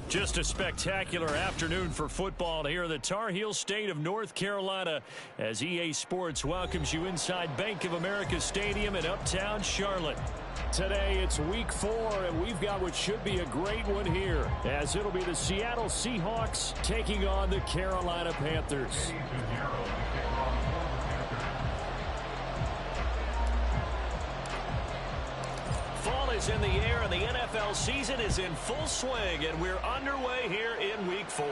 Just a spectacular afternoon for football here in the Tar Heel state of North Carolina as EA Sports welcomes you inside Bank of America Stadium in uptown Charlotte. Today it's week 4, and we've got what should be a great one here, as it'll be the Seattle Seahawks taking on the Carolina Panthers. Fall is in the air, and the NFL season is in full swing, and we're underway here in week 4.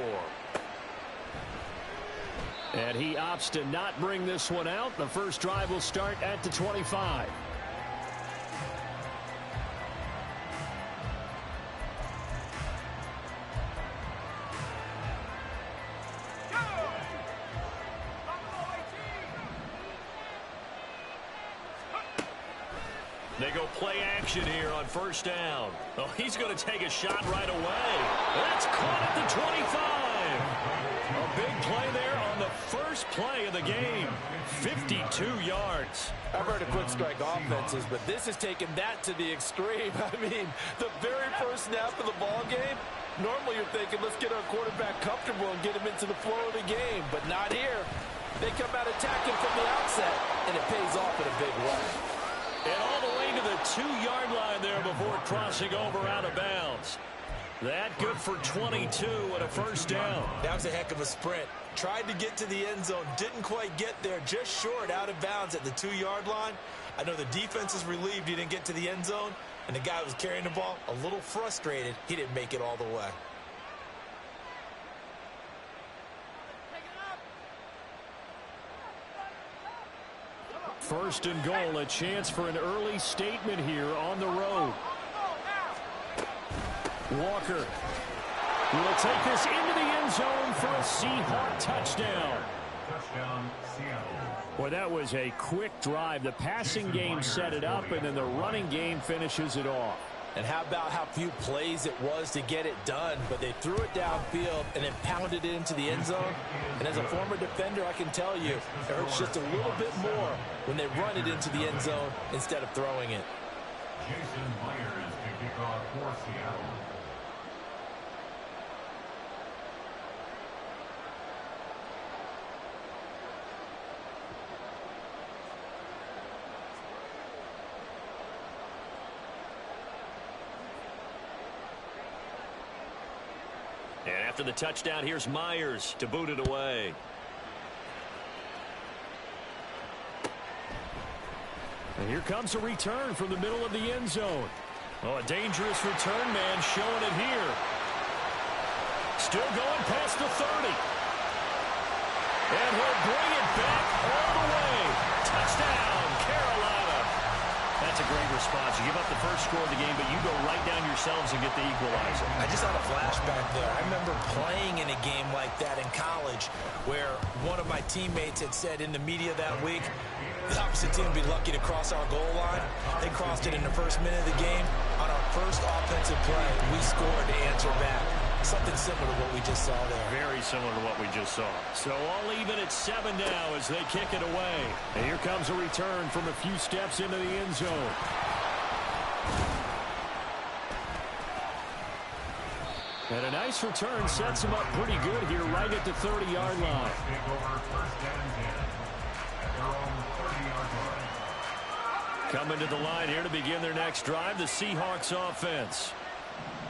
And he opts to not bring this one out. The first drive will start at the 25. They go play action here on first down. Oh, he's going to take a shot right away. That's caught at the 25. A big play there on the first play of the game. 52 yards. I've heard of quick strike offenses, but this has taken that to the extreme. I mean, the very first snap of the ball game, normally you're thinking, let's get our quarterback comfortable and get him into the flow of the game, but not here. They come out attacking from the outset, and it pays off in a big way. And all the way to the 2-yard line there before crossing over out of bounds. That good for 22 and a first down. That was a heck of a sprint. Tried to get to the end zone, didn't quite get there, just short out of bounds at the 2-yard line. I know the defense is relieved he didn't get to the end zone, and the guy who was carrying the ball, a little frustrated, he didn't make it all the way. First and goal, a chance for an early statement here on the road. Walker will take this into the end zone for a Seahawk touchdown. Touchdown, Seattle. Boy, that was a quick drive. The passing game set it up, and then the running game finishes it off. And how about how few plays it was to get it done, but they threw it downfield and then pounded it into the end zone. And as a former defender, I can tell you, it hurts just a little bit more when they run it into the end zone instead of throwing it. Jason Myers to kick off for Seattle. And after the touchdown, here's Myers to boot it away. And here comes a return from the middle of the end zone. Oh, a dangerous return man showing it here. Still going past the 30. And he'll bring it back all the way. Touchdown, Carolina. That's a great response. You give up the first score of the game, but you go right down yourselves and get the equalizer. I just had a flashback there. I remember playing in a game like that in college where one of my teammates had said in the media that week, the opposite team would be lucky to cross our goal line. They crossed it in the first minute of the game. On our first offensive play, we scored to answer back. Something similar to what we just saw there. Very similar to what we just saw. So all even at 7 now as they kick it away. And here comes a return from a few steps into the end zone. And a nice return sets him up pretty good here right at the 30-yard line. Coming to the line here to begin their next drive, the Seahawks offense.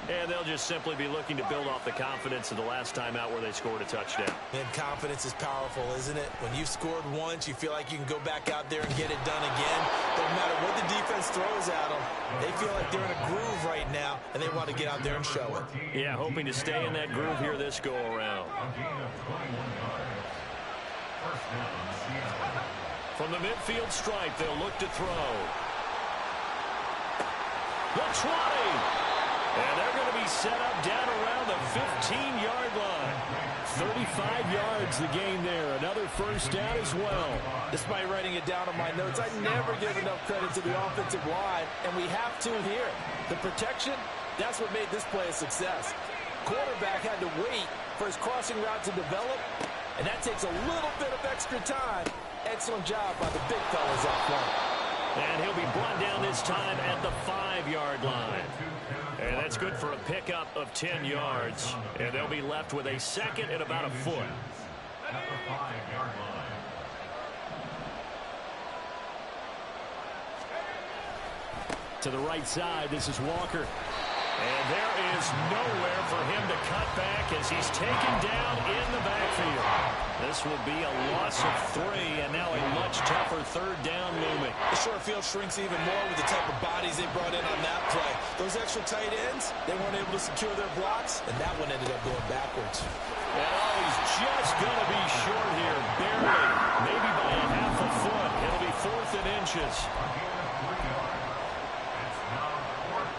And they'll just simply be looking to build off the confidence of the last time out where they scored a touchdown. And confidence is powerful, isn't it? When you've scored once, you feel like you can go back out there and get it done again. Doesn't matter what the defense throws at them. They feel like they're in a groove right now, and they want to get out there and show it. Yeah, hoping to stay in that groove here this go-around. From the midfield stripe, they'll look to throw. The 20. And they're going to be set up down around the 15-yard line. 35 yards the game there. Another first down as well. Despite writing it down on my notes, I never give enough credit to the offensive line, and we have to here. The protection, that's what made this play a success. Quarterback had to wait for his crossing route to develop, and that takes a little bit of extra time. Excellent job by the big fellas up front. And he'll be brought down this time at the 5-yard line. And that's good for a pickup of 10 yards. And they'll be left with a second and about a foot. At the 5-yard line. To the right side, this is Walker. And there is nowhere for him to cut back as he's taken down in the backfield. This will be a loss of 3, and now a much tougher third down looming. The short field shrinks even more with the type of bodies they brought in on that play. Those extra tight ends, they weren't able to secure their blocks, and that one ended up going backwards. And he's just going to be short here, barely, maybe by a half a foot. It'll be 4th and inches.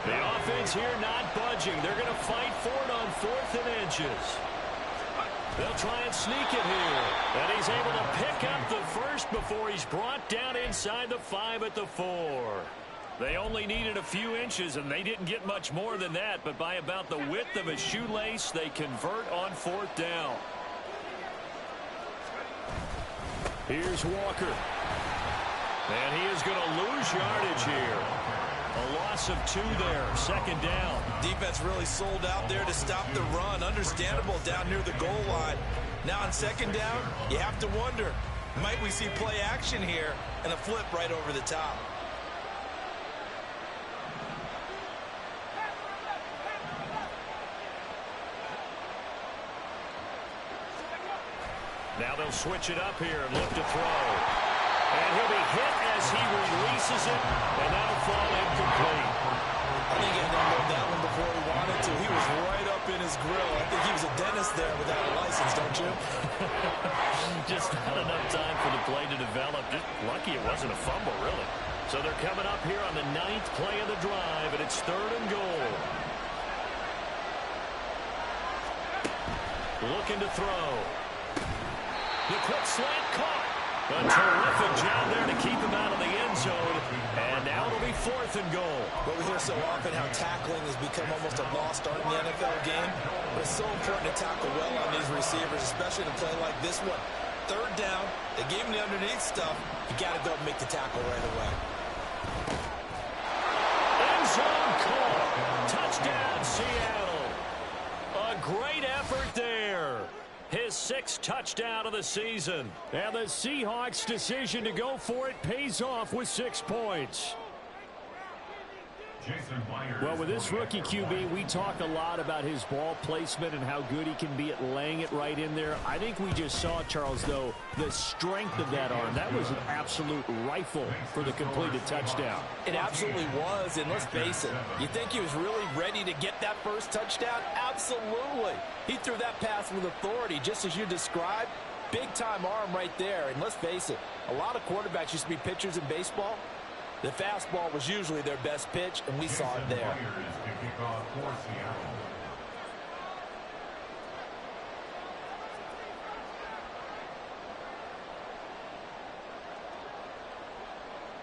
The offense here not budging. They're going to fight for it on 4th and inches. They'll try and sneak it here. And he's able to pick up the first before he's brought down inside the 5 at the 4. They only needed a few inches, and they didn't get much more than that. But by about the width of a shoelace, they convert on 4th down. Here's Walker. And he is going to lose yardage here. A loss of 2 there, 2nd down. Defense really sold out there to stop the run. Understandable down near the goal line. Now on 2nd down, you have to wonder, might we see play action here and a flip right over the top? Now they'll switch it up here and look to throw. And he'll be hit as he releases it, and that'll fall incomplete. I think he had to unload that one before he wanted to. He was right up in his grill. I think he was a dentist there without a license, don't you? Just not enough time for the play to develop. Just lucky it wasn't a fumble, really. So they're coming up here on the 9th play of the drive, and it's 3rd and goal. Looking to throw. The quick slant caught. A terrific job there to keep him out of the end zone. And now it'll be 4th and goal. But we hear so often how tackling has become almost a lost art in the NFL game. But it's so important to tackle well on these receivers, especially to play like this one. 3rd down, they gave him the underneath stuff. You got to go and make the tackle right away. End zone call. Touchdown, Seattle. A great effort there. His 6th touchdown of the season. And the Seahawks' decision to go for it pays off with 6 points. Well, with this rookie QB, we talk a lot about his ball placement and how good he can be at laying it right in there. I think we just saw, Charles, though, the strength of that arm. That was an absolute rifle for the completed touchdown. It absolutely was, and let's face it, you think he was really ready to get that first touchdown? Absolutely. He threw that pass with authority, just as you described. Big-time arm right there, and let's face it, a lot of quarterbacks used to be pitchers in baseball. The fastball was usually their best pitch, and we saw it there.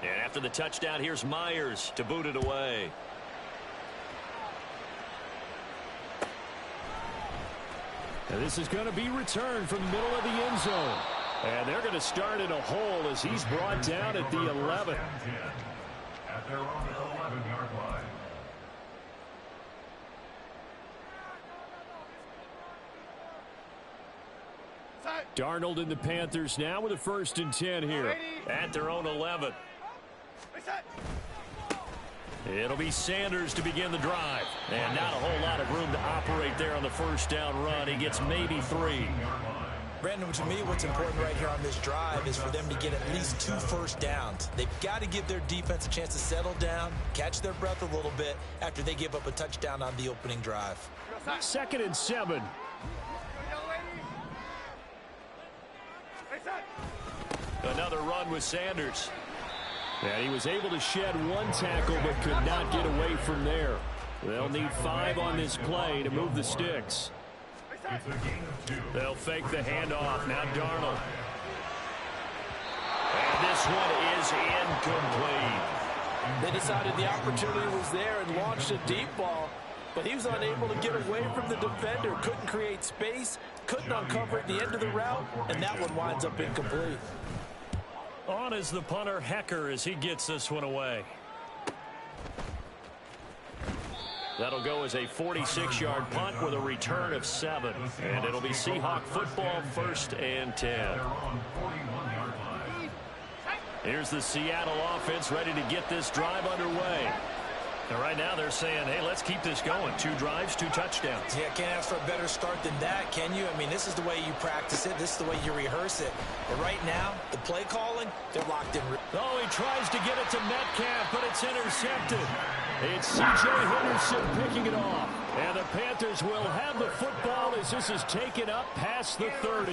And after the touchdown, here's Myers to boot it away. And this is going to be returned from the middle of the end zone. And they're going to start in a hole as he's brought down at the 11. At their own 11-yard line. Darnold and the Panthers now with a 1st and 10 here at their own 11. It'll be Sanders to begin the drive. And not a whole lot of room to operate there on the 1st down run. He gets maybe 3. Brandon, to me, what's important right here on this drive is for them to get at least 2 first downs. They've got to give their defense a chance to settle down, catch their breath a little bit after they give up a touchdown on the opening drive. 2nd and 7. Another run with Sanders. And he was able to shed 1 tackle but could not get away from there. They'll need 5 on this play to move the sticks. They'll fake the handoff. Now Darnold. And this one is incomplete. They decided the opportunity was there and launched a deep ball, but he was unable to get away from the defender. Couldn't create space, couldn't uncover at the end of the route, and that one winds up incomplete. On is the punter, Hecker, as he gets this one away. That'll go as a 46-yard punt with a return of 7. And it'll be Seahawk football, 1st and 10. Here's the Seattle offense ready to get this drive underway. And right now they're saying, hey, let's keep this going. 2 drives, 2 touchdowns. Yeah, can't ask for a better start than that, can you? I mean, this is the way you practice it. This is the way you rehearse it. But right now, the play calling, they're locked in. Oh, he tries to get it to Metcalf, but it's intercepted. It's C.J. Henderson picking it off. And the Panthers will have the football as this is taken up past the 30.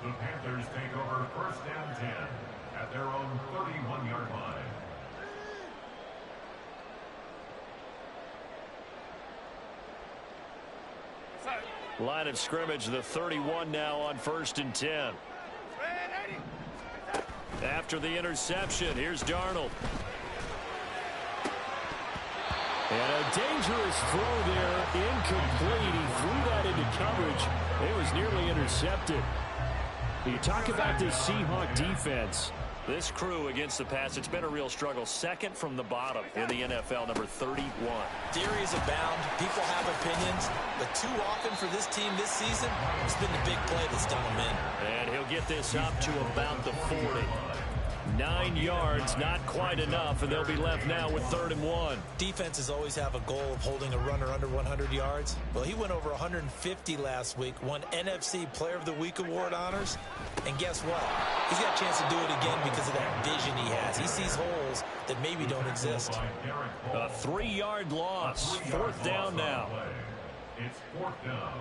The Panthers take over 1st and 10 at their own 31-yard line. Line of scrimmage, the 31 now on 1st and 10. After the interception, here's Darnold. And a dangerous throw there, incomplete. He threw that into coverage. It was nearly intercepted. You talk about this Seahawk defense. This crew against the pass, it's been a real struggle. 2nd from the bottom in the NFL, number 31. Theories abound. People have opinions. But too often for this team this season, it's been the big play that's done them in. And he'll get this up to about the 40. 9 yards, not quite enough, and they'll be left now with 3rd and 1. Defenses always have a goal of holding a runner under 100 yards. Well, he went over 150 last week, won NFC Player of the Week award honors. And guess what? He's got a chance to do it again because of that vision he has. He sees holes that maybe don't exist. A 3-yard loss. 4th down now. It's 4th down.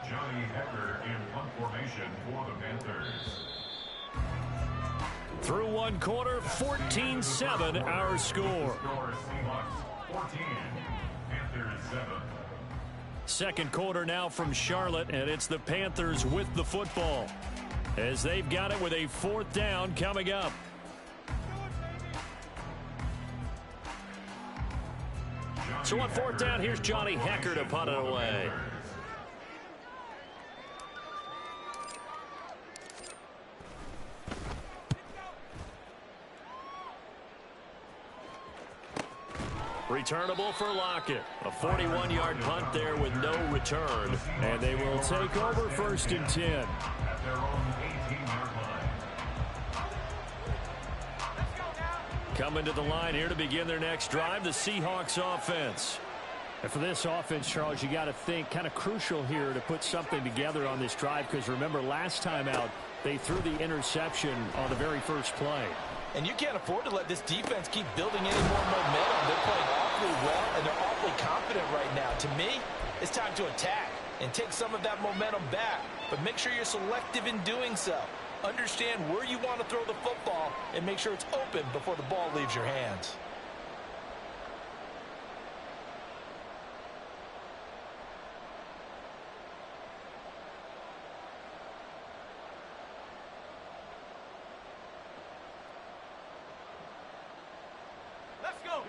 Johnny Hecker in punt formation for the Panthers. Through 1 quarter, 14-7 our score. Seahawks 14, Panthers 7. 2nd quarter now from Charlotte, and it's the Panthers with the football as they've got it with a 4th down coming up. So on 4th down, here's Johnny Hecker to punt it away. Returnable for Lockett. A 41-yard punt there with no return. And they will take over 1st and 10. At their own 18-yard line. Coming to the line here to begin their next drive, the Seahawks offense. And for this offense, Charles, you got to think kind of crucial here to put something together on this drive, because remember last time out they threw the interception on the very first play. And you can't afford to let this defense keep building any more momentum. They're playing awfully well, and they're awfully confident right now. To me, it's time to attack and take some of that momentum back. But make sure you're selective in doing so. Understand where you want to throw the football and make sure it's open before the ball leaves your hands.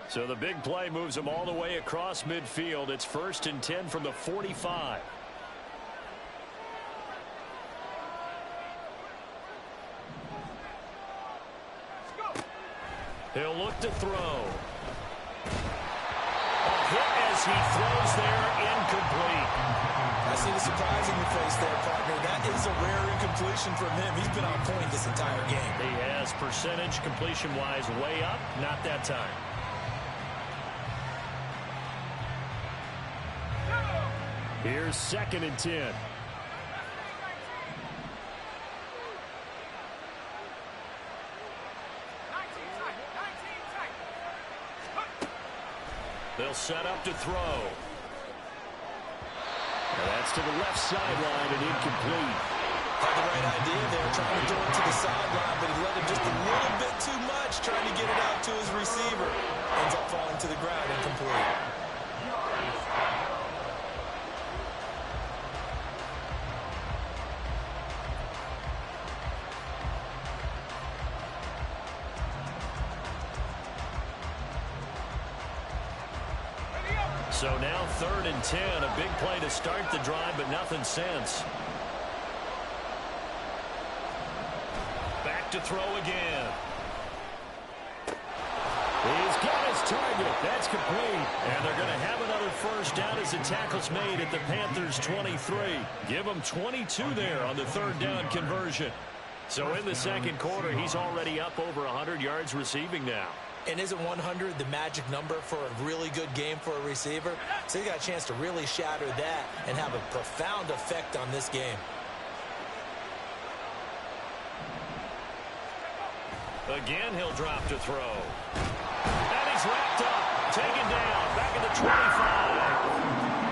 So the big play moves them all the way across midfield. It's 1st and 10 from the 45. He'll look to throw. A hit as he throws there, incomplete. I see the surprise in your face there, partner. That is a rare incompletion from him. He's been on point this entire game. He has percentage completion-wise way up, not that time. Here's 2nd and 10. They'll set up to throw. And that's to the left sideline and incomplete. Had the right idea there, trying to throw it to the sideline, but he let him just a little bit too much, trying to get it out to his receiver. Ends up falling to the ground, incomplete. So now 3rd and 10, a big play to start the drive, but nothing since. back to throw again. He's got his target. That's complete. And they're going to have another first down as the tackle's made at the Panthers' 23. Give them 22 there on the third down conversion. So in the second quarter, he's already up over 100 yards receiving now. And isn't 100 the magic number for a really good game for a receiver? So he got a chance to really shatter that and have a profound effect on this game. Again, he'll drop to throw. And he's wrapped up, taken down, back at the 25.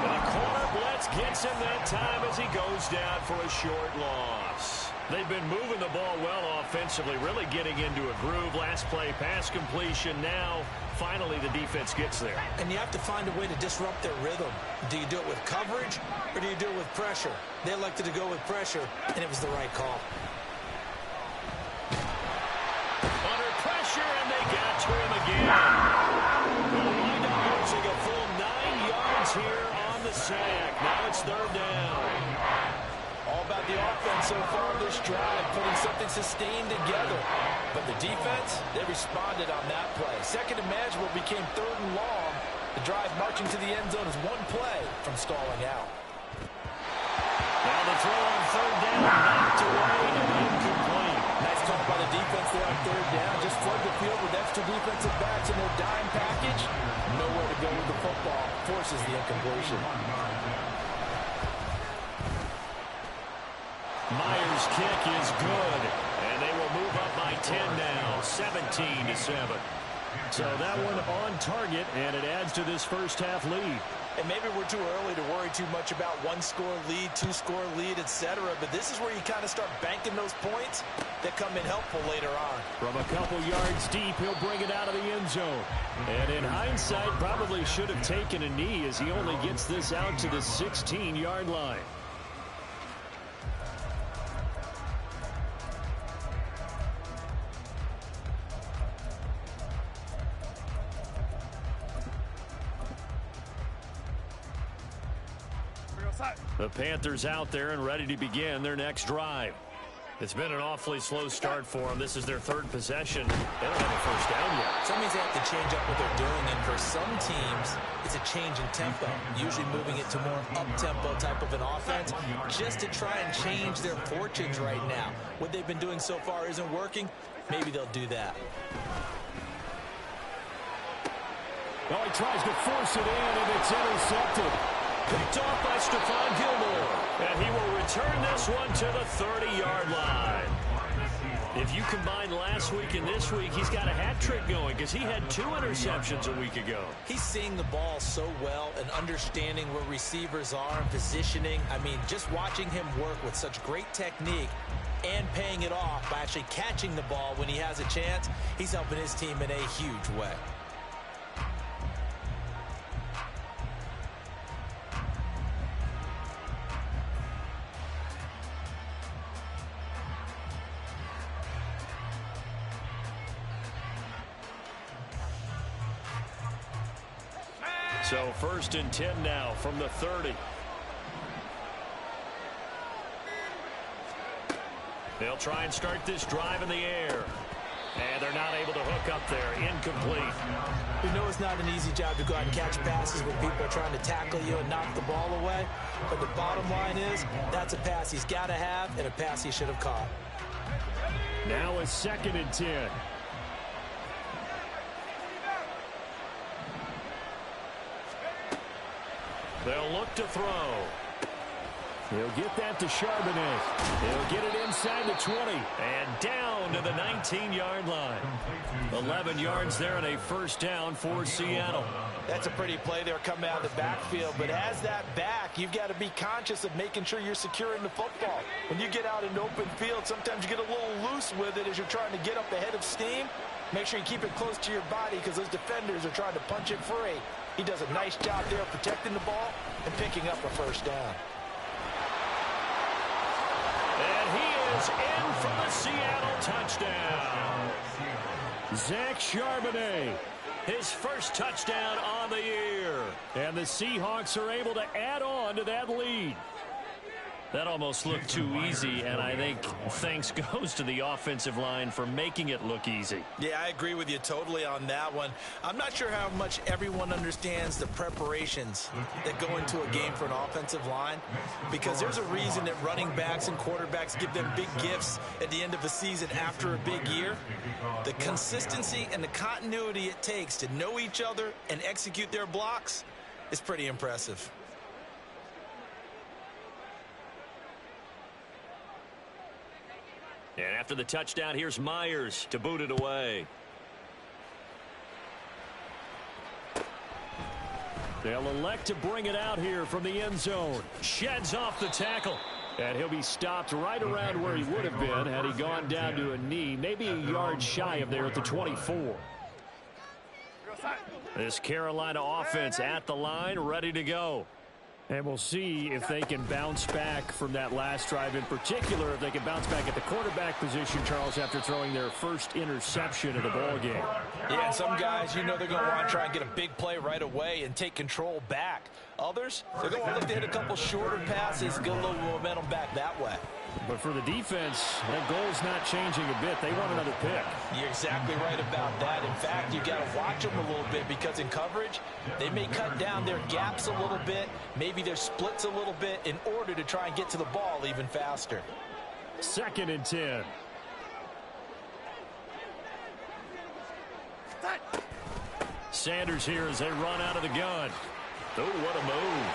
The corner blitz gets him that time as he goes down for a short loss. They've been moving the ball well offensively, really getting into a groove. Last play, pass completion. Now, finally, the defense gets there. And you have to find a way to disrupt their rhythm. Do you do it with coverage, or do you do it with pressure? They elected to go with pressure, and it was the right call. Under pressure, and they got to him again. They'll wind up losing a full 9 yards here on the sack. Now it's third down. All about the offense so far this drive, putting something sustained together. But the defense, they responded on that play. Second and manageable became third and long. The drive marching to the end zone is one play from stalling out. Now the throw on third down, knocked away and incomplete. Nice call by the defense there on third down. Just flood the field with extra defensive backs in their dime package. Nowhere to go with the football. Forces the incompletion. Myers' kick is good, and they will move up by 10 now, 17-7. So that one on target, and it adds to this first half lead. And maybe we're too early to worry too much about one-score lead, two-score lead, etc. But this is where you kind of start banking those points that come in helpful later on. From a couple yards deep, he'll bring it out of the end zone. And in hindsight, probably should have taken a knee as he only gets this out to the 16-yard line. The Panthers out there and ready to begin their next drive. It's been an awfully slow start for them. This is their third possession. They don't have a first down yet. Some means they have to change up what they're doing, and for some teams, it's a change in tempo, usually moving it to more up-tempo type of an offense, just to try and change their fortunes right now. What they've been doing so far isn't working. Maybe they'll do that. Oh, he tries to force it in, and it's intercepted. Picked off by Stephon Gilmore. And he will return this one to the 30-yard line. If you combine last week and this week, he's got a hat trick going because he had 2 interceptions a week ago. He's seeing the ball so well and understanding where receivers are and positioning. I mean, just watching him work with such great technique and paying it off by actually catching the ball when he has a chance, he's helping his team in a huge way. So first and 10 now from the 30. They'll try and start this drive in the air. And they're not able to hook up there. Incomplete. We know it's not an easy job to go out and catch passes when people are trying to tackle you and knock the ball away. But the bottom line is, that's a pass he's got to have and a pass he should have caught. Now a second and 10. They'll look to throw. He'll get that to Charbonnet. He'll get it inside the 20 and down to the 19-yard line. 11 yards there and a first down for Seattle. That's a pretty play there coming out of the backfield, but as that back, you've got to be conscious of making sure you're securing the football. When you get out in open field, sometimes you get a little loose with it as you're trying to get up ahead of steam. Make sure you keep it close to your body because those defenders are trying to punch it free. He does a nice job there protecting the ball and picking up a first down. And he is in for the Seattle touchdown. Zach Charbonnet, his first touchdown on the year. And the Seahawks are able to add on to that lead. That almost looked too easy, and I think thanks goes to the offensive line for making it look easy. Yeah, I agree with you totally on that one. I'm not sure how much everyone understands the preparations that go into a game for an offensive line, because there's a reason that running backs and quarterbacks give them big gifts at the end of the season after a big year. The consistency and the continuity it takes to know each other and execute their blocks is pretty impressive. And after the touchdown, here's Myers to boot it away. They'll elect to bring it out here from the end zone. Sheds off the tackle. And he'll be stopped right around where he would have been had he gone down to a knee, maybe a yard shy of there at the 24. This Carolina offense at the line, ready to go. And we'll see if they can bounce back from that last drive, in particular, if they can bounce back at the quarterback position, Charles, after throwing their first interception of the ball game. Yeah, some guys, you know, they're going to want to try and get a big play right away and take control back. Others, they're going to look to hit a couple shorter passes, get a little momentum back that way. But for the defense, that goal's not changing a bit. They want another pick. You're exactly right about that. In fact, you got to watch them a little bit, because in coverage, they may cut down their gaps a little bit, maybe their splits a little bit, in order to try and get to the ball even faster. 2nd and 10. Sanders here as they run out of the gun. Oh, what a move.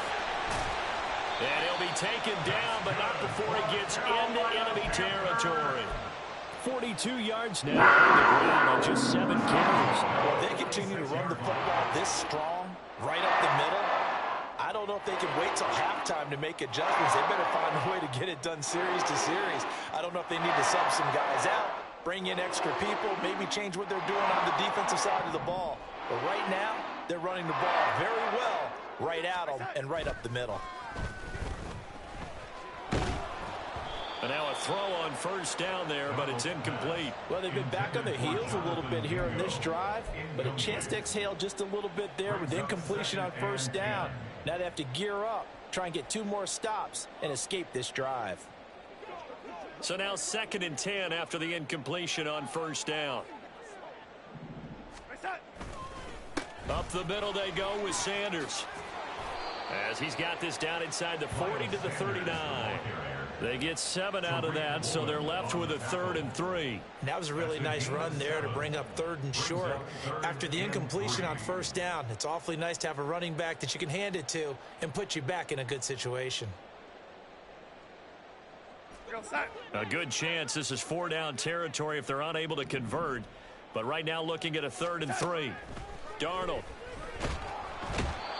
And he'll be taken down, but not before he gets into enemy territory. 42 yards now on the ground on just 7 carries. Well, they continue to run the football this strong, right up the middle. I don't know if they can wait till halftime to make adjustments. They better find a way to get it done series to series. I don't know if they need to sub some guys out, bring in extra people, maybe change what they're doing on the defensive side of the ball. But right now, they're running the ball very well right at them and right up the middle. And now a throw on first down there, but it's incomplete. Well, they've been back on their heels a little bit here in this drive, but a chance to exhale just a little bit there with incompletion on first down. Now they have to gear up, try and get 2 more stops, and escape this drive. So now 2nd and 10 after the incompletion on first down. Up the middle they go with Sanders, as he's got this down inside the 40 to the 39. They get 7 out of that, so they're left with a 3rd and 3. That was a really nice run there to bring up 3rd and short. After the incompletion on first down, it's awfully nice to have a running back that you can hand it to and put you back in a good situation. A good chance this is 4-down territory if they're unable to convert. But right now looking at a 3rd and 3. Darnold.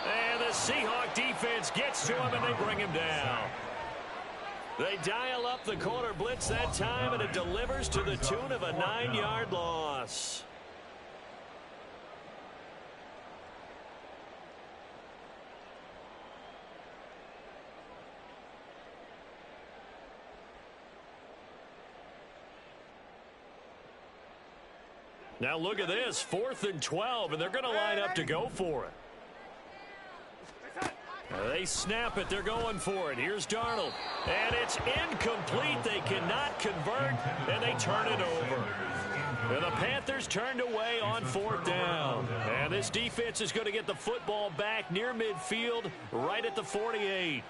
And the Seahawk defense gets to him, and they bring him down. They dial up the corner blitz that time, and it delivers to the tune of a 9-yard loss. Now look at this, 4th and 12, and they're going to line up to go for it. They snap it. They're going for it. Here's Darnold. And it's incomplete. They cannot convert, and they turn it over. And the Panthers turned away on 4th down. And this defense is going to get the football back near midfield, right at the 48.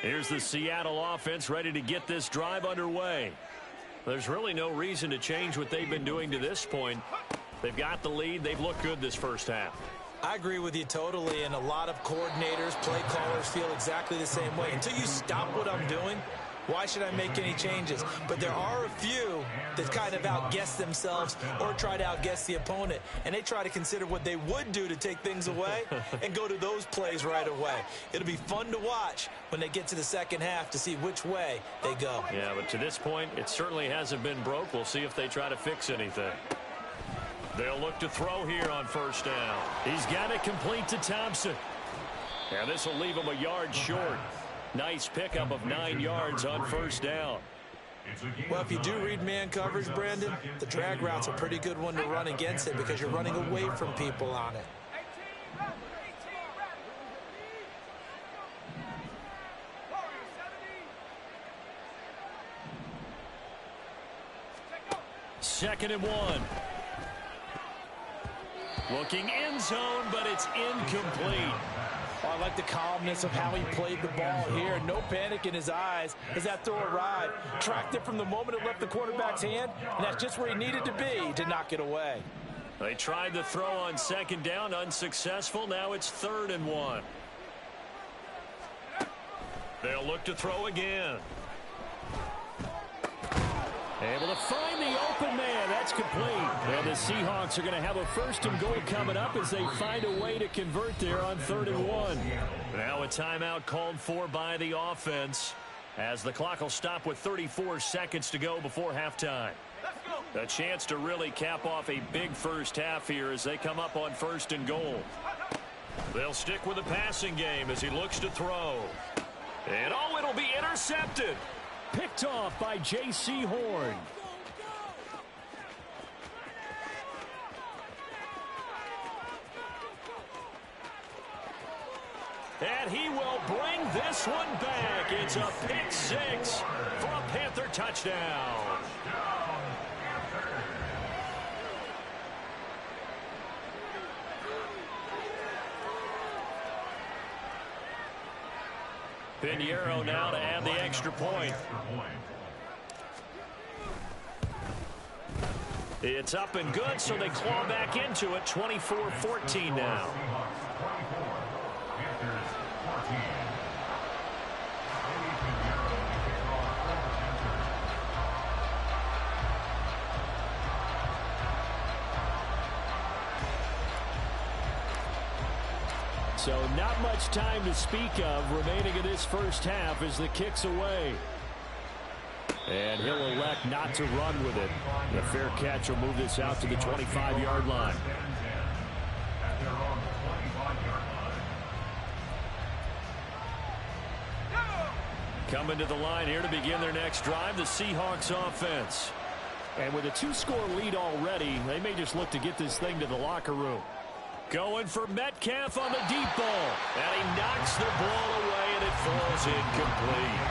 Here's the Seattle offense ready to get this drive underway. There's really no reason to change what they've been doing to this point. They've got the lead. They've looked good this first half. I agree with you totally, and a lot of coordinators, play callers feel exactly the same way. Until you stop what I'm doing, why should I make any changes? But there are a few that kind of outguess themselves or try to outguess the opponent, and they try to consider what they would do to take things away and go to those plays right away. It'll be fun to watch when they get to the second half to see which way they go. Yeah, but to this point, it certainly hasn't been broke. We'll see if they try to fix anything. They'll look to throw here on first down. He's got it complete to Thompson. And this will leave him a yard short. Nice pickup of 9 yards on first down. Well, if you do read man coverage, Brandon, the drag route's a pretty good one to run against it because you're running away from people on it. Second and 1. Looking end zone, but it's incomplete. Oh, I like the calmness of how he played the ball here. No panic in his eyes as that throw arrived. Tracked it from the moment it left the quarterback's hand, and that's just where he needed to be to knock it away. They tried the throw on second down, unsuccessful. Now it's 3rd and 1. They'll look to throw again. Able to find the open man. That's complete. And the Seahawks are going to have a 1st and goal coming up as they find a way to convert there on 3rd and 1. Now a timeout called for by the offense as the clock will stop with 34 seconds to go before halftime. A chance to really cap off a big first half here as they come up on 1st and goal. They'll stick with the passing game as he looks to throw. And oh, it'll be intercepted. Picked off by J.C. Horn. And he will bring this one back. It's a pick 6 for a Panther touchdown. Pinheiro now to add the extra point. It's up and good, so they claw back into it. 24-14 now. So not much time to speak of remaining in this first half as the kick's away. And he'll elect not to run with it. The fair catch will move this out to the 25-yard line. Coming to the line here to begin their next drive, the Seahawks offense. And with a 2-score lead already, they may just look to get this thing to the locker room. Going for Metcalf on the deep ball. And he knocks the ball away, and it falls incomplete.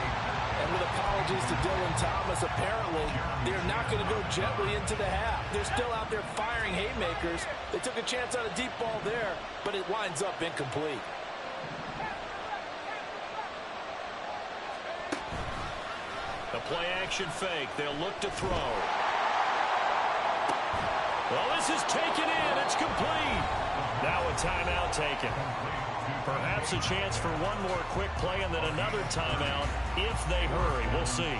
And with apologies to Dylan Thomas, apparently they're not going to go gently into the half. They're still out there firing haymakers. They took a chance on a deep ball there, but it winds up incomplete. The play-action fake. They'll look to throw. Well, this is taken in. It's complete. Now a timeout taken. Perhaps a chance for one more quick play and then another timeout if they hurry. We'll see.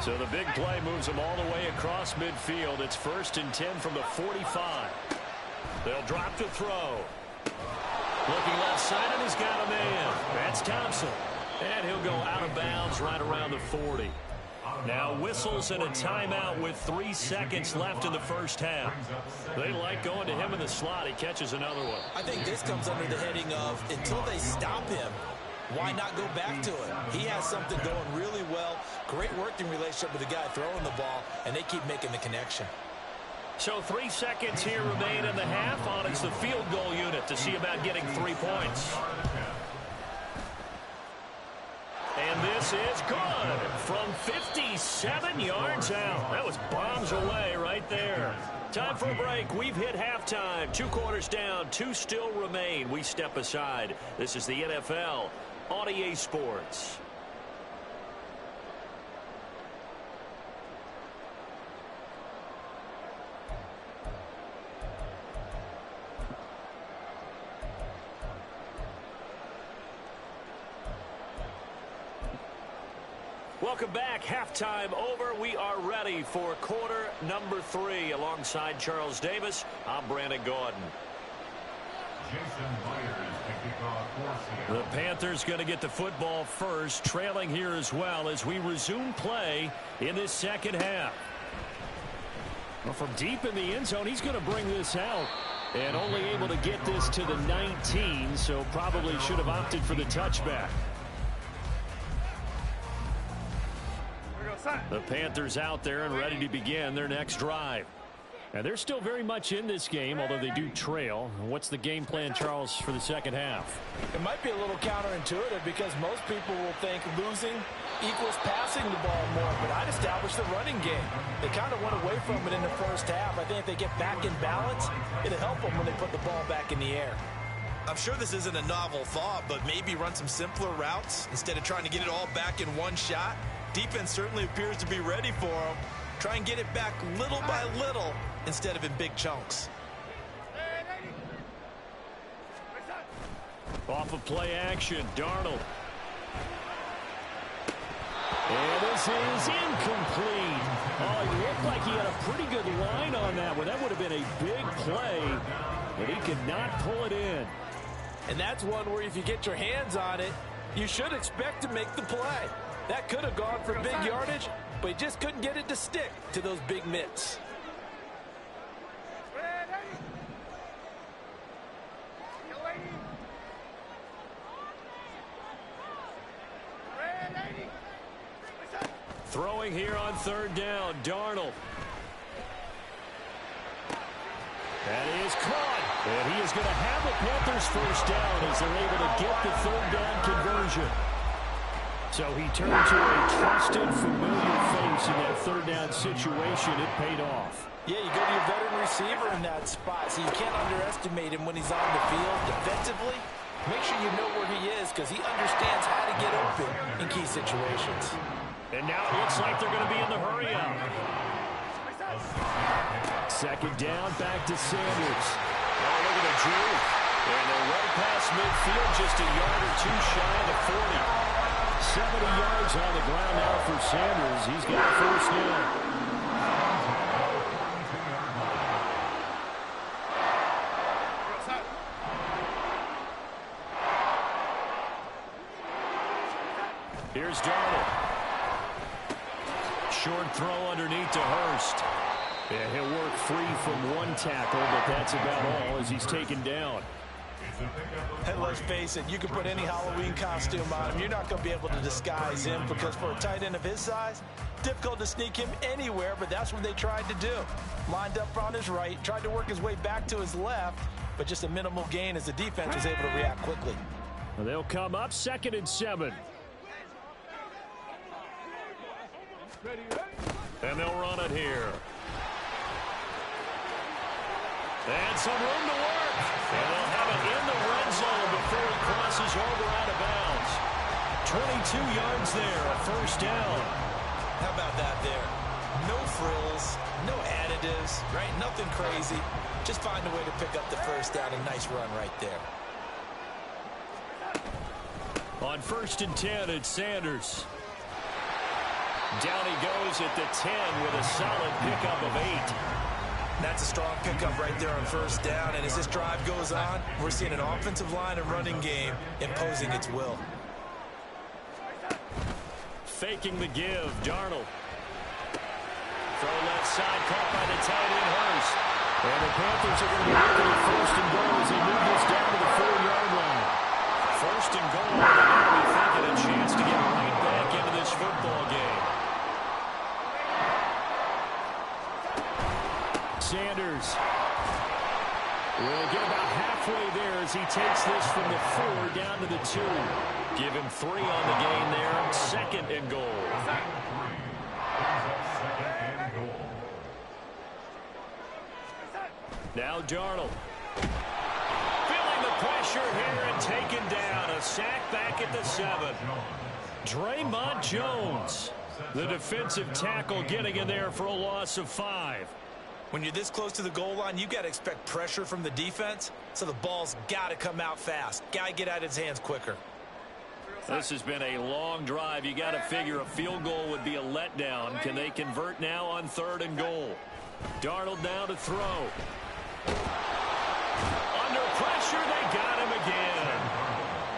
So the big play moves them all the way across midfield. It's 1st and 10 from the 45. They'll drop to throw. Looking left side, and he's got a man. That's Thompson. And he'll go out of bounds right around the 40. Now whistles and a timeout with 3 seconds left in the first half. They like going to him in the slot. He catches another one. I think this comes under the heading of until they stop him, why not go back to it? He has something going really well. Great working relationship with the guy throwing the ball, and they keep making the connection. So 3 seconds here remain in the half. On it's the field goal unit to see about getting 3 points. And this is good from 57 yards out. That was bombs away right there. Time for a break. We've hit halftime. 2 quarters down. 2 still remain. We step aside. This is the NFL on EA Sports. Welcome back. Halftime over. We are ready for quarter number 3. Alongside Charles Davis, I'm Brandon Gaudin. Jason Myers The Panthers going to get the football first, trailing here as well as we resume play in this second half. Well, from deep in the end zone, he's going to bring this out. And only able to get this to the 19, so probably should have opted for the touchback. The Panthers out there and ready to begin their next drive. And they're still very much in this game, although they do trail. What's the game plan, Charles, for the second half? It might be a little counterintuitive because most people will think losing equals passing the ball more, but I'd establish the running game. They kind of went away from it in the first half. I think if they get back in balance, it'll help them when they put the ball back in the air. I'm sure this isn't a novel thought, but maybe run some simpler routes instead of trying to get it all back in one shot. Defense certainly appears to be ready for them. Try and get it back little by little instead of in big chunks. Off of play action, Darnold. And this is incomplete. Oh, he looked like he had a pretty good line on that one. That would have been a big play, but he could not pull it in. And that's one where if you get your hands on it, you should expect to make the play. That could have gone for big yardage, but he just couldn't get it to stick to those big mitts. Throwing here on third down, Darnold. That is caught. And he is going to have the Panthers first down as they're able to get the third down conversion. So he turned to a trusted, familiar face in that third down situation. It paid off. Yeah, you go to your veteran receiver in that spot, so you can't underestimate him when he's on the field defensively. Make sure you know where he is because he understands how to get open in key situations. And now it looks like they're going to be in the hurry up. Second down, back to Sanders. Oh, look at the juke. And they're right past midfield, just a yard or two shy of the 40. 70 yards on the ground now for Sanders. He's got a first down. Here's Darnold. Short throw underneath to Hurst. Yeah, he'll work free from one tackle, but that's about all as he's taken down. And let's face it, you can put any Halloween costume on him. You're not going to be able to disguise him because for a tight end of his size, difficult to sneak him anywhere, but that's what they tried to do. Lined up on his right, tried to work his way back to his left, but just a minimal gain as the defense was able to react quickly. Well, they'll come up 2nd and 7. And they'll run it here. And some room to work. And they'll have it in the red zone before he crosses over out of bounds. 22 yards there, a first down. How about that there? No frills, no additives, right? Nothing crazy. Just find a way to pick up the first down. A nice run right there. On 1st and 10, it's Sanders. Down he goes at the 10 with a solid pickup of 8. That's a strong pickup right there on first down. And as this drive goes on, we're seeing an offensive line and running game imposing its will. Faking the give, Darnold. Throw left side, caught by the tight end, Hurst. And the Panthers are going to be looking at 1st and goal as they move this down to the 4-yard line. 1st and goal, they're going to be thinking a chance to get right back into this football game. Sanders will get about halfway there as he takes this from the 4 down to the 2. Give him 3 on the gain there. 2nd and goal. Now Darnold. Feeling the pressure here and taken down. A sack back at the 7. Draymond Jones, the defensive tackle, getting in there for a loss of 5. When you're this close to the goal line, you got to expect pressure from the defense, so the ball's got to come out fast. Got to get out of his hands quicker. This has been a long drive. You got to figure a field goal would be a letdown. Can they convert now on 3rd and goal? Darnold now to throw. Under pressure, they got him again.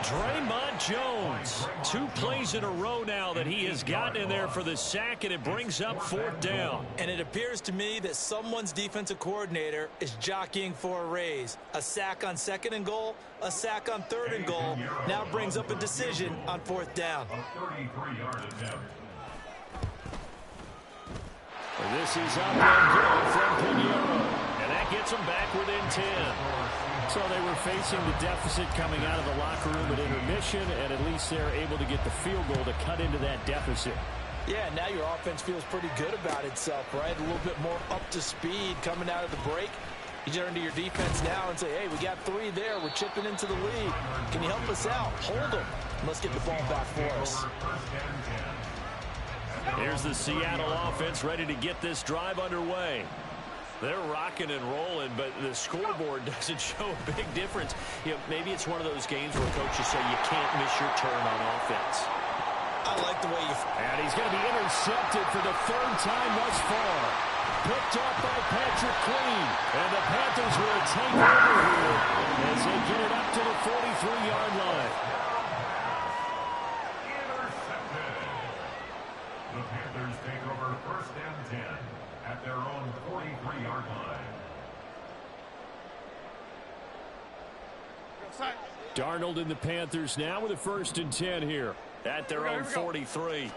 Draymond Jones, 2 plays in a row now that he has gotten in there for the sack, and it brings up 4th down. And it appears to me that someone's defensive coordinator is jockeying for a raise. A sack on 2nd and goal, a sack on 3rd and goal. Now brings up a decision on 4th down. This is up and good from Pinheiro, and that gets them back within 10. So they were facing the deficit coming out of the locker room at intermission, and at least they're able to get the field goal to cut into that deficit. Yeah, now your offense feels pretty good about itself, right? A little bit more up to speed coming out of the break. You turn to your defense now and say, hey, we got 3 there. We're chipping into the lead. Can you help us out? Hold them. Let's get the ball back for us. Here's the Seattle offense ready to get this drive underway. They're rocking and rolling, but the scoreboard doesn't show a big difference. You know, maybe it's one of those games where coaches say you can't miss your turn on offense. I like the way you... And he's going to be intercepted for the 3rd time thus far. Picked up by Patrick Queen. And the Panthers will take over here as they get it up to the 43-yard line. The Panthers take over 1st and 10 at their own 43-yard line. Darnold and the Panthers now with a 1st and 10 here at their own 43.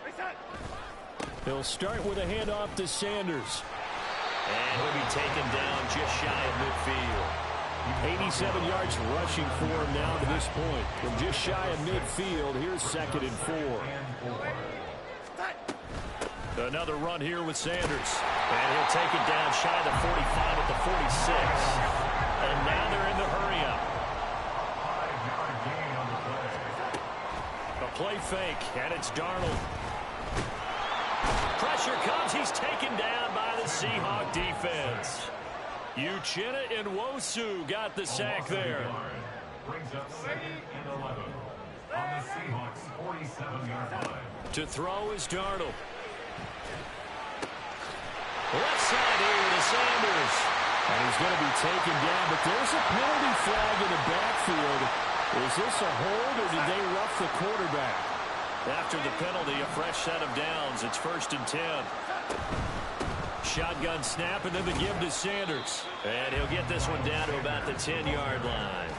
They'll start with a handoff to Sanders. And he'll be taken down just shy of midfield. 87 yards rushing for him now to this point. From just shy of midfield, here's 2nd and 4. Another run here with Sanders. And he'll take it down shy of the 45 at the 46. And now they're in the hurry-up. A play fake, and it's Darnold. Pressure comes. He's taken down by the Seahawk defense. Uchenna and Nwosu got the sack there. Brings up 2nd and 11 on the Seahawks 47-yard line. To throw is Darnold. Left side here to Sanders. And he's going to be taken down, but there's a penalty flag in the backfield. Is this a hold, or did they rough the quarterback? After the penalty, a fresh set of downs. It's 1st and 10. Shotgun snap, and then the give to Sanders. And he'll get this one down to about the 10-yard line.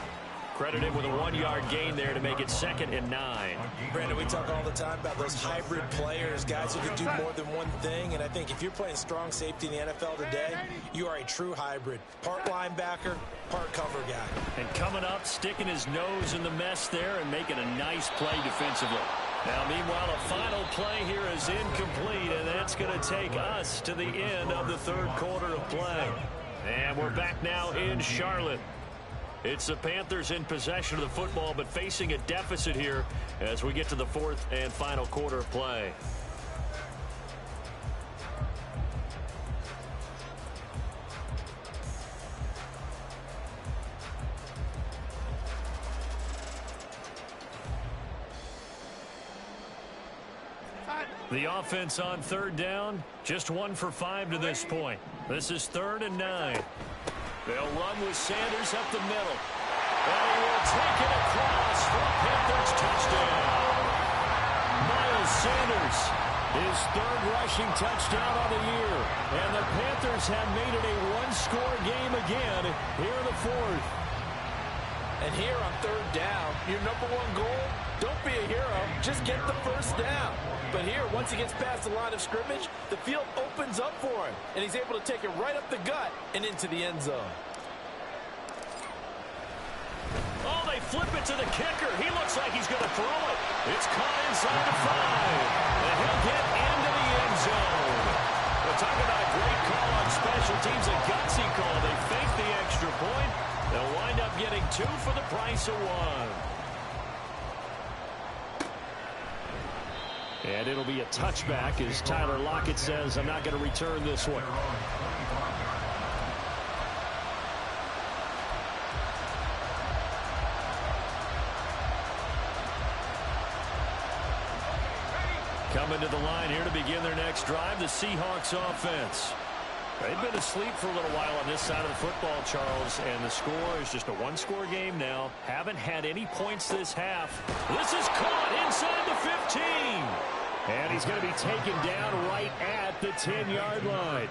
Credited with a 1-yard gain there to make it 2nd and 9. Brandon, we talk all the time about those hybrid players, guys who can do more than one thing. And I think if you're playing strong safety in the NFL today, you are a true hybrid. Part linebacker, part cover guy. And coming up, sticking his nose in the mess there and making a nice play defensively. Now, meanwhile, a final play here is incomplete, and that's going to take us to the end of the 3rd quarter of play. And we're back now in Charlotte. It's the Panthers in possession of the football, but facing a deficit here as we get to the 4th and final quarter of play. The offense on 3rd down, just 1 for 5 to this point. This is 3rd and 9. They'll run with Sanders up the middle. And he will take it across for a Panthers touchdown. Miles Sanders, his 3rd rushing touchdown of the year. And the Panthers have made it a 1-score game again here in the 4th. And here on 3rd down, your #1 goal, don't be a hero, just get the 1st down. But here, once he gets past the line of scrimmage, the field opens up for him. And he's able to take it right up the gut and into the end zone. Oh, they flip it to the kicker. He looks like he's going to throw it. It's caught inside the 5. And he'll get into the end zone. We'll talk about a great call on special teams, a gutsy call. They fake the extra point. They'll wind up getting 2 for the price of 1. And it'll be a touchback as Tyler Lockett says, I'm not going to return this one. Coming to the line here to begin their next drive, the Seahawks offense. They've been asleep for a little while on this side of the football, Charles, and the score is just a one-score game now. Haven't had any points this half. This is caught inside the 15. And he's going to be taken down right at the 10-yard line.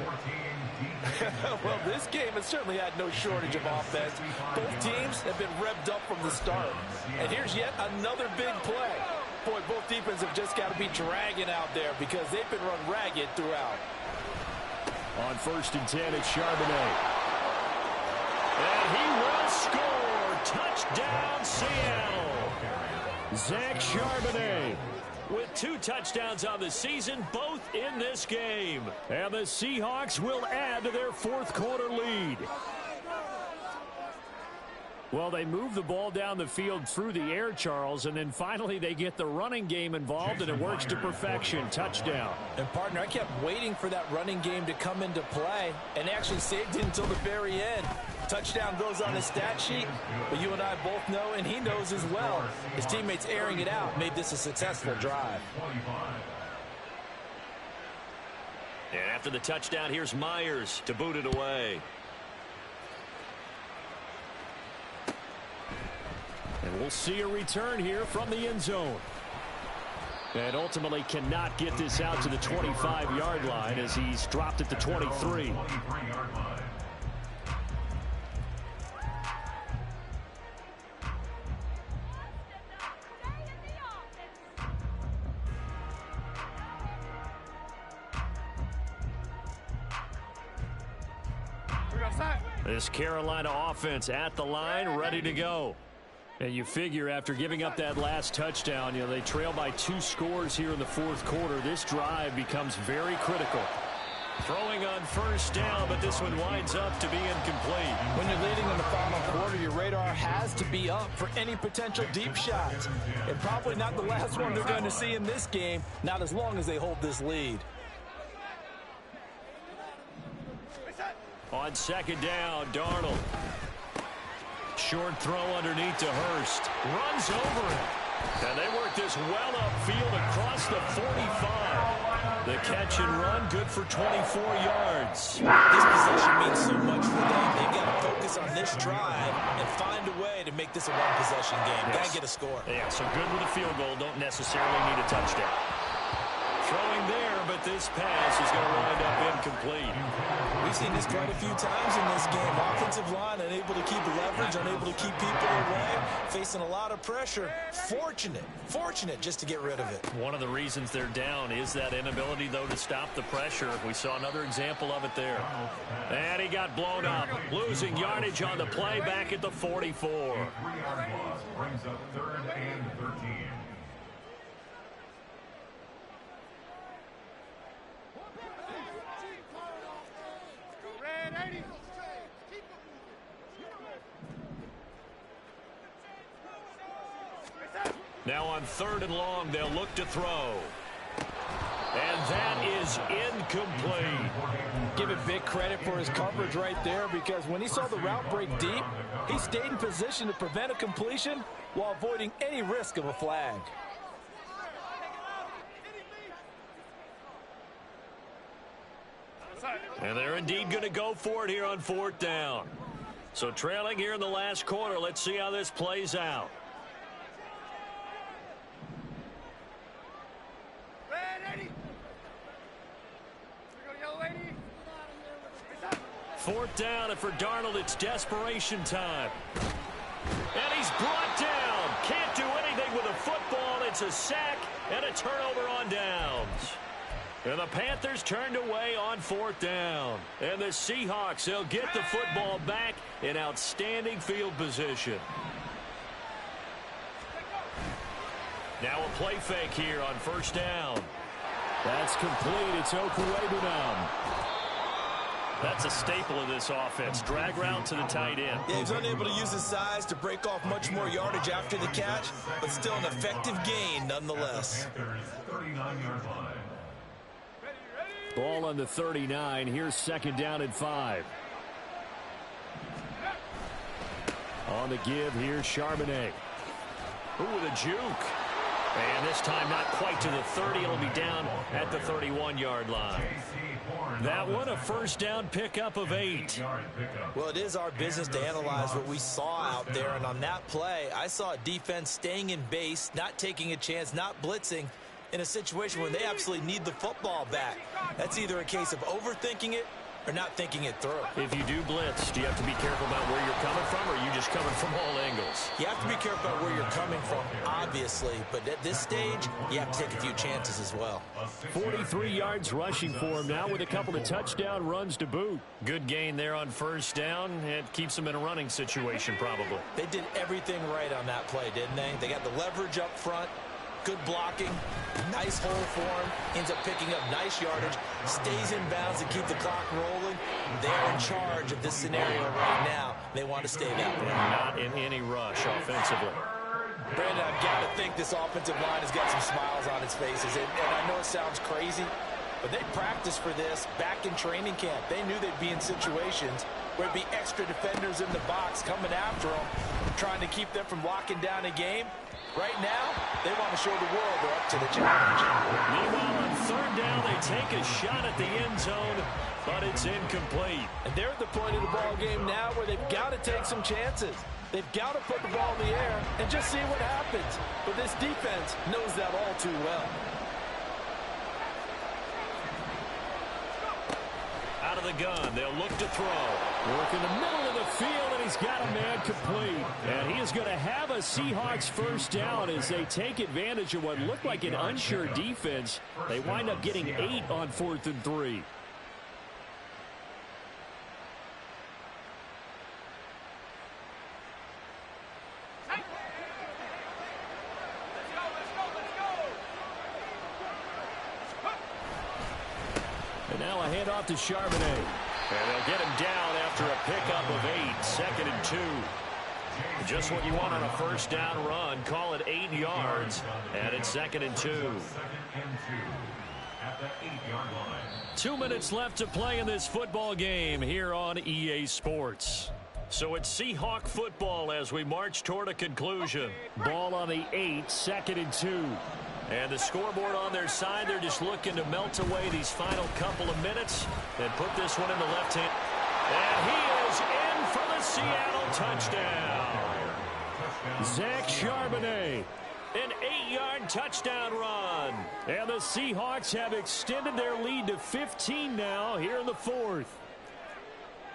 Well, this game has certainly had no shortage of offense. Both teams have been revved up from the start. And here's yet another big play. Boy, both defenses have just got to be dragging out there because they've been run ragged throughout. On 1st and 10, it's Charbonnet. And he will score. Touchdown, Seattle. Zach Charbonnet with 2 touchdowns on the season, both in this game. And the Seahawks will add to their 4th quarter lead. Well, they move the ball down the field through the air, Charles, and then finally they get the running game involved, and it works to perfection. Touchdown. And, partner, I kept waiting for that running game to come into play and actually saved it until the very end. Touchdown goes on his stat sheet, but you and I both know, and he knows as well, his teammates airing it out made this a successful drive. And after the touchdown, here's Myers to boot it away. And we'll see a return here from the end zone. And ultimately cannot get this out to the 25-yard line as he's dropped at the 23. This Carolina offense at the line, ready to go. And you figure after giving up that last touchdown, they trail by 2 scores here in the 4th quarter. This drive becomes very critical. Throwing on 1st down, but this one winds up to be incomplete. When you're leading in the final quarter, your radar has to be up for any potential deep shots. And probably not the last one they're going to see in this game, not as long as they hold this lead. On 2nd down, Darnold. Short throw underneath to Hurst. Runs over it. And they work this well upfield across the 45. The catch and run, good for 24 yards. This possession means so much for them. They've got to focus on this drive and find a way to make this a one-possession game. Got to get a score. Yeah, so good with a field goal. Don't necessarily need a touchdown. Throwing there, but this pass is going to wind up incomplete. We've seen this quite a few times in this game. Offensive line unable to keep leverage, unable to keep people away, facing a lot of pressure. Fortunate just to get rid of it. One of the reasons they're down is that inability, though, to stop the pressure. We saw another example of it there. And he got blown up, losing yardage on the play back at the 44. 3-yard loss brings up 3rd and 13. Now on 3rd and long, they'll look to throw. And that is incomplete. Give it big credit for his coverage right there, because when he saw the route break deep, he stayed in position to prevent a completion while avoiding any risk of a flag. And they're indeed going to go for it here on 4th down. So trailing here in the last quarter, let's see how this plays out. Fourth down, and for Darnold, it's desperation time. And he's brought down. Can't do anything with a football. It's a sack and a turnover on downs. And the Panthers turned away on 4th down. And the Seahawks, they'll get the football back in outstanding field position. Now a play fake here on 1st down. That's complete. It's Okuwebunam. That's a staple of this offense. Drag route to the tight end. Yeah, he's unable to use his size to break off much more yardage after the catch, but still an effective gain nonetheless. Ball on the 39. Here's 2nd down and 5. On the give, here's Charbonnet. Ooh, with a juke. And this time not quite to the 30. It'll be down at the 31-yard line. That one a first down pickup of 8. Well, it is our business to analyze what we saw out there. And on that play, I saw a defense staying in base, not taking a chance, not blitzing in a situation where they absolutely need the football back. That's either a case of overthinking it or not thinking it through. If you do blitz, do you have to be careful about where you're coming from, or are you just coming from all angles? You have to be careful about where you're coming from, obviously. But at this stage, you have to take a few chances as well. 43 yards rushing for him now with a couple of touchdown runs to boot. Good gain there on first down. It keeps him in a running situation probably. They did everything right on that play, didn't they? They got the leverage up front. Good blocking, nice hole for him, ends up picking up nice yardage, stays in bounds to keep the clock rolling. They're in charge of this scenario right now. They want to stay that way. Not in any rush offensively. Brandon, I've got to think this offensive line has got some smiles on its faces. And I know it sounds crazy, but they practiced for this back in training camp. They knew they'd be in situations where it'd be extra defenders in the box coming after them, trying to keep them from locking down a game. Right now, they want to show the world they're up to the challenge. Meanwhile, on third down, they take a shot at the end zone, but it's incomplete. And they're at the point of the ball game now where they've got to take some chances. They've got to put the ball in the air and just see what happens. But this defense knows that all too well. Out of the gun, they'll look to throw. Work in the middle of the field, and he's got a man complete. And he is going to have a Seahawks first down as they take advantage of what looked like an unsure defense. They wind up getting 8 on 4th and 3. And now a handoff to Charbonnet. And they'll get him down after a pickup of 8. 2nd and 2. Just what you want on a first down run. Call it 8 yards. And it's 2nd and 2. At the 8-yard line. 2 minutes left to play in this football game here on EA Sports. So it's Seahawk football as we march toward a conclusion. Ball on the 8, 2nd and 2. And the scoreboard on their side, they're just looking to melt away these final couple of minutes and put this one in the left hand. And he is in for the Seattle touchdown. Zach Charbonnet, an 8-yard touchdown run. And the Seahawks have extended their lead to 15 now here in the 4th.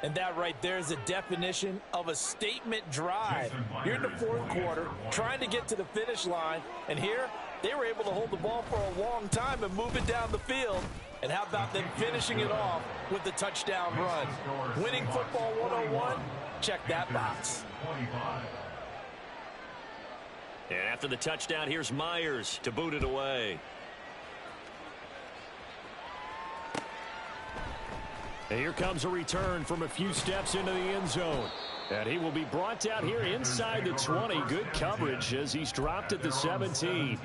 And that right there is a definition of a statement drive. You're in the 4th quarter, trying to get to the finish line, and here they were able to hold the ball for a long time and move it down the field. And how about them finishing it off with the touchdown run? Winning football 101, check that box. And after the touchdown, here's Myers to boot it away. And here comes a return from a few steps into the end zone. And he will be brought down here inside the 20. Good coverage as he's dropped at the 17.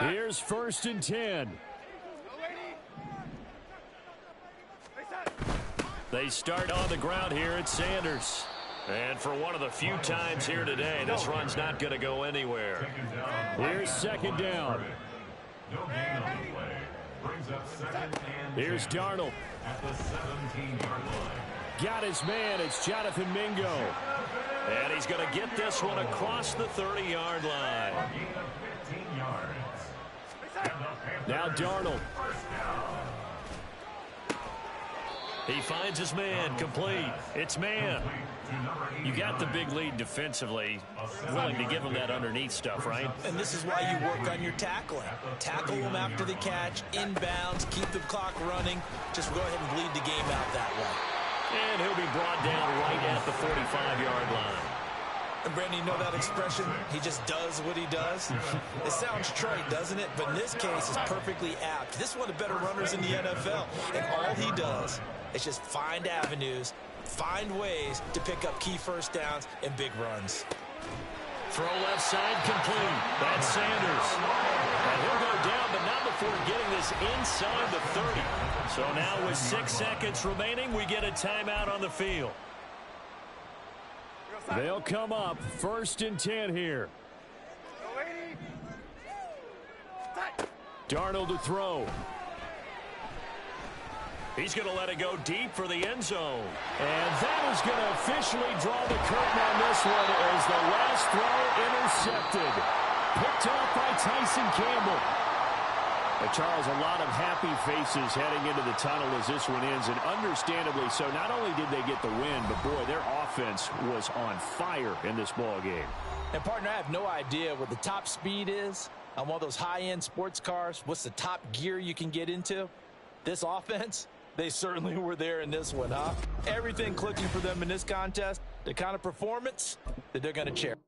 Here's 1st and 10. They start on the ground here at Sanders. And for one of the few times here today, this run's not going to go anywhere. Here's 2nd down. No gain on the play. Brings up 2nd and 10. Here's Darnold. At the 17-yard line. Got his man. It's Jonathan Mingo. And he's going to get this one across the 30-yard line. Gain of 15 yards. Now Darnold. He finds his man. Complete. It's man. You got the big lead defensively. Willing to give him that underneath stuff, right? And this is why you work on your tackling. Tackle them after the catch, inbounds, keep the clock running. Just go ahead and bleed the game out that way. And he'll be brought down right at the 45-yard line. And Brandon, you know that expression? He just does what he does. It sounds trite, doesn't it? But in this case, it's perfectly apt. This is one of the better runners in the NFL. And all he does is just find avenues, find ways to pick up key first downs and big runs. Throw left side complete. That's Sanders. And he'll go down, but not before getting this inside the 30. So now with 6 seconds remaining, we get a timeout on the field. They'll come up 1st and 10 here. Darnold to throw. He's going to let it go deep for the end zone. And that is going to officially draw the curtain on this one as the last throw intercepted. Picked off by Tyson Campbell. Charles, a lot of happy faces heading into the tunnel as this one ends, and understandably so. Not only did they get the win, but boy, their offense was on fire in this ball game. And partner, I have no idea what the top speed is on one of those high-end sports cars. What's the top gear you can get into? This offense, they certainly were there in this one, huh? Everything clicking for them in this contest, the kind of performance that they're going to cherish.